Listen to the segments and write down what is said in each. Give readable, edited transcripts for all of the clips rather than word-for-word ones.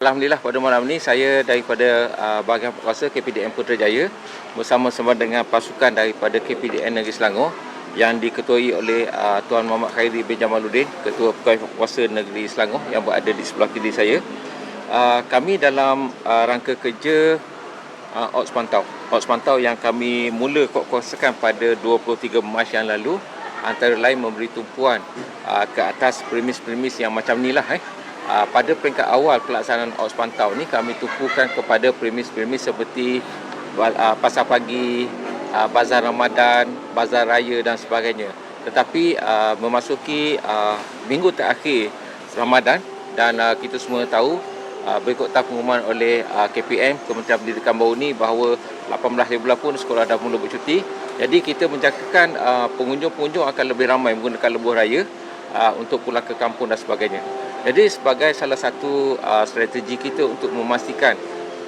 Alhamdulillah pada malam ini saya daripada bahagian penguasa KPDN Putrajaya bersama-sama dengan pasukan daripada KPDN Negeri Selangor yang diketuai oleh Tuan Muhammad Khairi bin Jamaluddin, Ketua Pegawai Penguasa Negeri Selangor yang berada di sebelah kiri saya. Kami dalam rangka kerja Ops Pantau. Ops Pantau yang kami mula kuasakan pada 23 Mac yang lalu, antara lain memberi tumpuan ke atas premis-premis yang macam ni lah. Pada peringkat awal pelaksanaan Ops Pantau ni kami tumpukan kepada premis-premis seperti pasar pagi, bazar Ramadan, bazar raya dan sebagainya. Tetapi memasuki minggu terakhir Ramadan dan kita semua tahu berikutan pengumuman oleh KPM, Kementerian Pendidikan baru ni, bahawa 18 bulan pun sekolah dah mula bercuti. Jadi kita menjangkakan pengunjung-pengunjung akan lebih ramai menggunakan lebuh raya untuk pulang ke kampung dan sebagainya. Jadi sebagai salah satu strategi kita untuk memastikan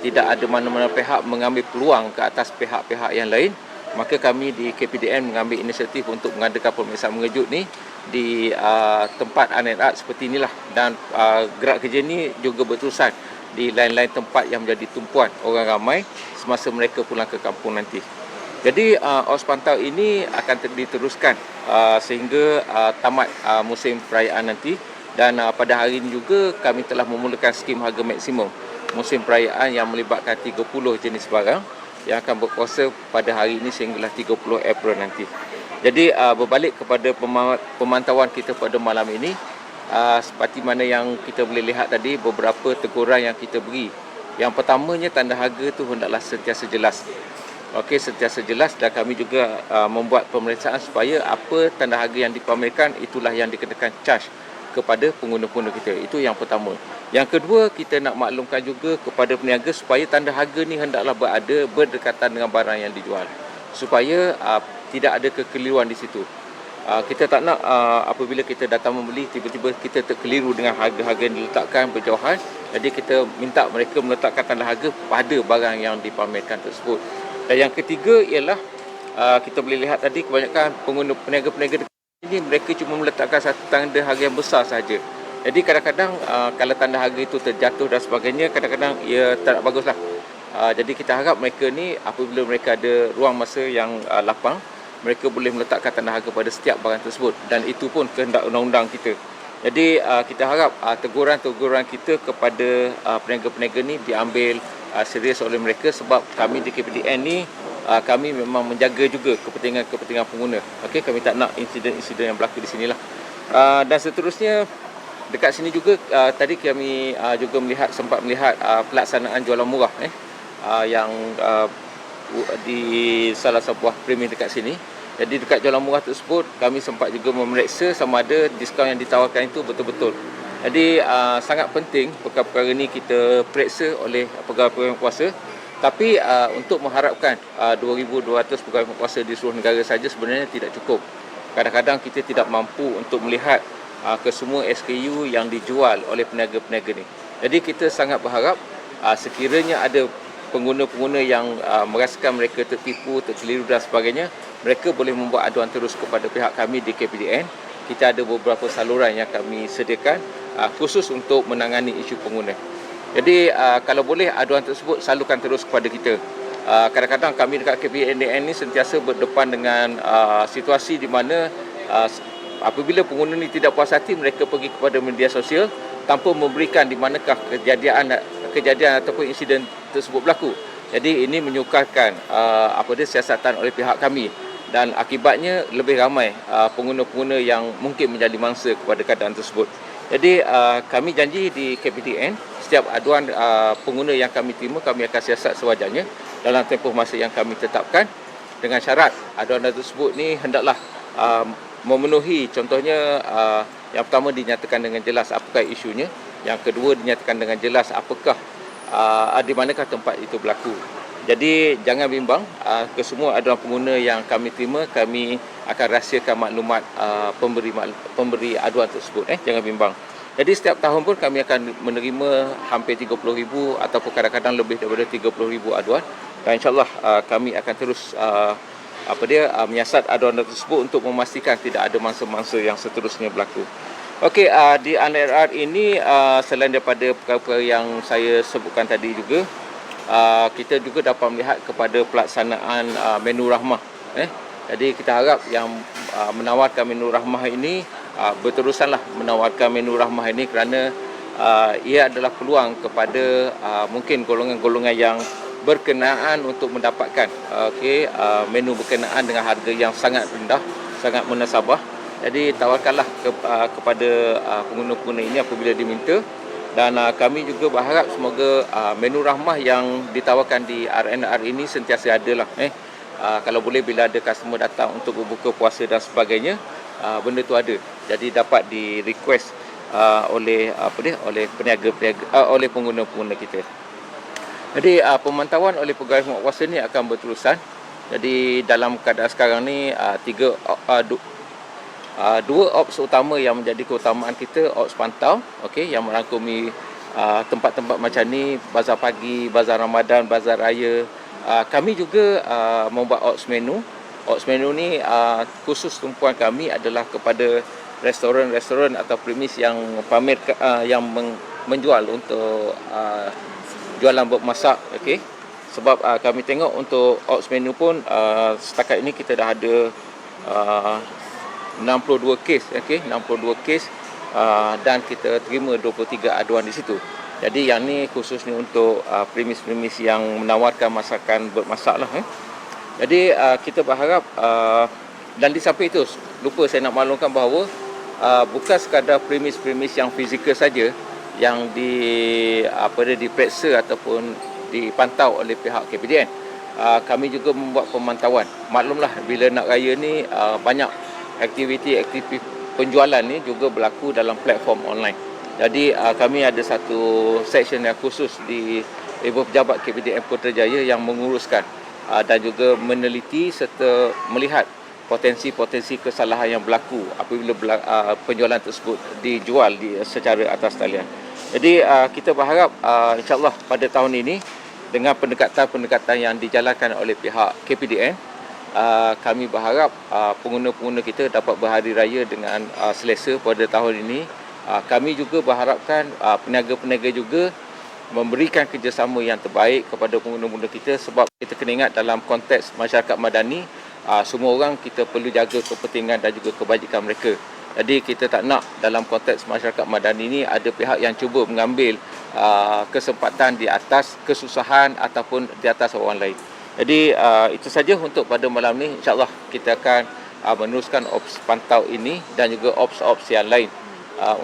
tidak ada mana-mana pihak mengambil peluang ke atas pihak-pihak yang lain, maka kami di KPDN mengambil inisiatif untuk mengadakan pemeriksaan mengejut ni di tempat anet seperti inilah, dan gerak kerja ni juga berterusan di lain-lain tempat yang menjadi tumpuan orang ramai semasa mereka pulang ke kampung nanti. Jadi Ops Pantau ini akan diteruskan sehingga tamat musim perayaan nanti. Dan pada hari ini juga kami telah memulakan skim harga maksimum musim perayaan yang melibatkan 30 jenis barang yang akan berkuasa pada hari ini sehinggalah 30 April nanti. Jadi berbalik kepada pemantauan kita pada malam ini, seperti mana yang kita boleh lihat tadi, beberapa teguran yang kita beri. Yang pertamanya, tanda harga tu hendaklah sentiasa jelas. Okey, sentiasa jelas, dan kami juga membuat pemeriksaan supaya apa tanda harga yang dipamerkan itulah yang dikenakan charge kepada pengguna-pengguna kita. Itu yang pertama. Yang kedua, kita nak maklumkan juga kepada peniaga supaya tanda harga ni hendaklah berada berdekatan dengan barang yang dijual, supaya tidak ada kekeliruan di situ. Kita tak nak apabila kita datang membeli, tiba-tiba kita terkeliru dengan harga-harga yang diletakkan berjauhan. Jadi kita minta mereka meletakkan tanda harga pada barang yang dipamerkan tersebut. Dan yang ketiga ialah kita boleh lihat tadi, kebanyakan pengguna peniaga-peniaga ini mereka cuma meletakkan satu tanda harga yang besar saja. Jadi kadang-kadang kalau tanda harga itu terjatuh dan sebagainya, kadang-kadang ia tak baguslah. Jadi kita harap mereka ni apabila mereka ada ruang masa yang lapang, mereka boleh meletakkan tanda harga pada setiap barang tersebut, dan itu pun kehendak undang-undang kita. Jadi kita harap teguran-teguran kita kepada peniaga-peniaga ni diambil serius oleh mereka, sebab kami di KPDN ni kami memang menjaga juga kepentingan pengguna. Okey, kami tak nak insiden-insiden yang berlaku di sinilah. Dan seterusnya, dekat sini juga tadi kami juga sempat melihat pelaksanaan jualan murah yang di salah sebuah premis dekat sini. Jadi dekat jualan murah tersebut kami sempat juga memeriksa sama ada diskaun yang ditawarkan itu betul-betul. Jadi sangat penting perkara-perkara ini kita periksa oleh pegawai-pegawai kuasa. Tapi untuk mengharapkan 2,200 pegawai penguasa di seluruh negara saja sebenarnya tidak cukup. Kadang-kadang kita tidak mampu untuk melihat ke semua SKU yang dijual oleh peniaga-peniaga ni. Jadi kita sangat berharap sekiranya ada pengguna-pengguna yang merasakan mereka tertipu, terkeliru dan sebagainya, mereka boleh membuat aduan terus kepada pihak kami di KPDN. Kita ada beberapa saluran yang kami sediakan khusus untuk menangani isu pengguna. Jadi kalau boleh aduan tersebut salurkan terus kepada kita. Kadang-kadang kami dekat KPDN ni sentiasa berdepan dengan situasi di mana apabila pengguna ni tidak puas hati, mereka pergi kepada media sosial tanpa memberikan di manakah kejadian ataupun insiden tersebut berlaku. Jadi ini menyukarkan siasatan oleh pihak kami, dan akibatnya lebih ramai pengguna-pengguna yang mungkin menjadi mangsa kepada keadaan tersebut. Jadi kami janji di KPDN, setiap aduan pengguna yang kami terima, kami akan siasat sewajarnya dalam tempoh masa yang kami tetapkan, dengan syarat aduan tersebut ni hendaklah memenuhi, contohnya yang pertama dinyatakan dengan jelas apakah isunya, yang kedua dinyatakan dengan jelas apakah di manakah tempat itu berlaku. Jadi jangan bimbang, ke semua aduan pengguna yang kami terima, kami akan rahsiakan maklumat pemberi aduan tersebut. Jangan bimbang. Jadi setiap tahun pun kami akan menerima hampir 30,000 ataupun kadang-kadang lebih daripada 30,000 aduan, dan insyaAllah kami akan terus menyiasat aduan tersebut untuk memastikan tidak ada mangsa-mangsa yang seterusnya berlaku. Okey, di UNRR ini selain daripada perkara yang saya sebutkan tadi juga, kita juga dapat melihat kepada pelaksanaan menu rahmah. Jadi kita harap yang menawarkan menu rahmah ini berterusanlah menawarkan menu rahmah ini, kerana ia adalah peluang kepada mungkin golongan-golongan yang berkenaan untuk mendapatkan menu berkenaan dengan harga yang sangat rendah, sangat munasabah. Jadi tawarkanlah kepada pengguna-pengguna ini apabila diminta, dan kami juga berharap semoga menu rahmah yang ditawarkan di RNR ini sentiasa ada lah. Kalau boleh bila ada customer datang untuk berbuka puasa dan sebagainya, benda tu ada. Jadi dapat di request oleh peniaga-peniaga, oleh pengguna-pengguna kita. Jadi pemantauan oleh pegawai hikmat puasa ni akan berterusan. Jadi dalam keadaan sekarang ni dua ops utama yang menjadi keutamaan kita, ops pantau, yang merangkumi tempat-tempat macam ni, bazar pagi, bazar Ramadan, bazar raya. Kami juga membuat ops menu. Ops menu ni khusus tumpuan kami adalah kepada restoran-restoran atau premis yang yang menjual untuk jualan bermasak. Sebab kami tengok untuk ops menu pun setakat ini kita dah ada 62 kes, 62 kes, dan kita terima 23 aduan di situ. Jadi yang ni khusus ni untuk premis-premis yang menawarkan masakan bermasak lah. Jadi kita berharap, dan di samping itu lupa saya nak maklumkan bahawa bukan sekadar premis-premis yang fizikal saja yang diperiksa ataupun dipantau oleh pihak KPDN. Kami juga membuat pemantauan. Maklumlah bila nak raya ni banyak aktiviti penjualan ni juga berlaku dalam platform online. Jadi kami ada satu section yang khusus di Ibu Pejabat KPDN Putrajaya yang menguruskan dan juga meneliti serta melihat potensi-potensi kesalahan yang berlaku apabila penjualan tersebut dijual secara atas talian. Jadi kita berharap insya-Allah pada tahun ini dengan pendekatan-pendekatan yang dijalankan oleh pihak KPDN, kami berharap pengguna-pengguna kita dapat berhari raya dengan selesa pada tahun ini. Kami juga berharapkan peniaga-peniaga juga memberikan kerjasama yang terbaik kepada pengguna-pengguna kita, sebab kita kena ingat dalam konteks masyarakat madani, semua orang kita perlu jaga kepentingan dan juga kebajikan mereka. Jadi kita tak nak dalam konteks masyarakat madani ini ada pihak yang cuba mengambil kesempatan di atas kesusahan ataupun di atas orang lain. Jadi itu saja untuk pada malam ni. InsyaAllah kita akan meneruskan ops pantau ini dan juga ops-ops yang lain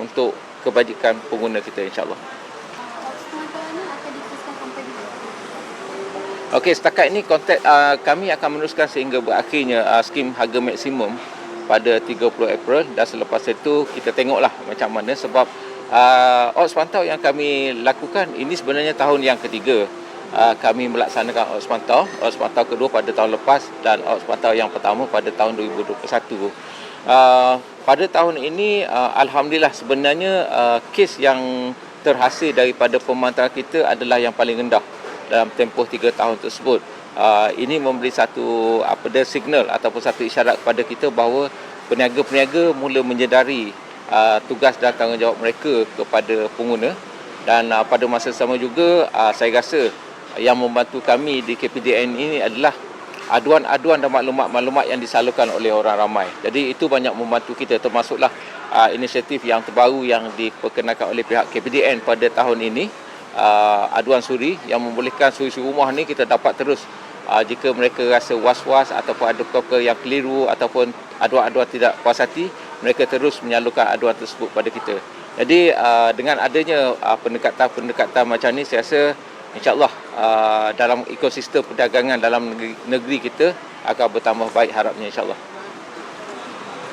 untuk kebajikan pengguna kita, insyaAllah. Ops pantau ini akan diteruskan sampai bila? Okey, setakat ini kami akan meneruskan sehingga berakhirnya skim harga maksimum pada 30 April, dan selepas itu kita tengoklah macam mana, sebab ops pantau yang kami lakukan ini sebenarnya tahun yang ketiga. Kami melaksanakan ops pantau kedua pada tahun lepas dan ops pantau yang pertama pada tahun 2021. Pada tahun ini alhamdulillah sebenarnya kes yang terhasil daripada pemantauan kita adalah yang paling rendah dalam tempoh 3 tahun tersebut. Ini memberi satu signal ataupun satu isyarat kepada kita bahawa peniaga-peniaga mula menyedari tugas dan tanggungjawab mereka kepada pengguna, dan pada masa sama juga saya rasa yang membantu kami di KPDN ini adalah aduan-aduan dan maklumat-maklumat yang disalurkan oleh orang ramai. Jadi itu banyak membantu kita, termasuklah inisiatif yang terbaru yang diperkenalkan oleh pihak KPDN pada tahun ini, aduan suri, yang membolehkan suri-suri rumah ni kita dapat terus jika mereka rasa was-was ataupun ada perkara yang keliru ataupun aduan-aduan tidak puas hati, mereka terus menyalurkan aduan tersebut pada kita. Jadi dengan adanya pendekatan-pendekatan macam ni, saya rasa insya-Allah dalam ekosistem perdagangan dalam negeri kita akan bertambah baik, harapnya insya-Allah.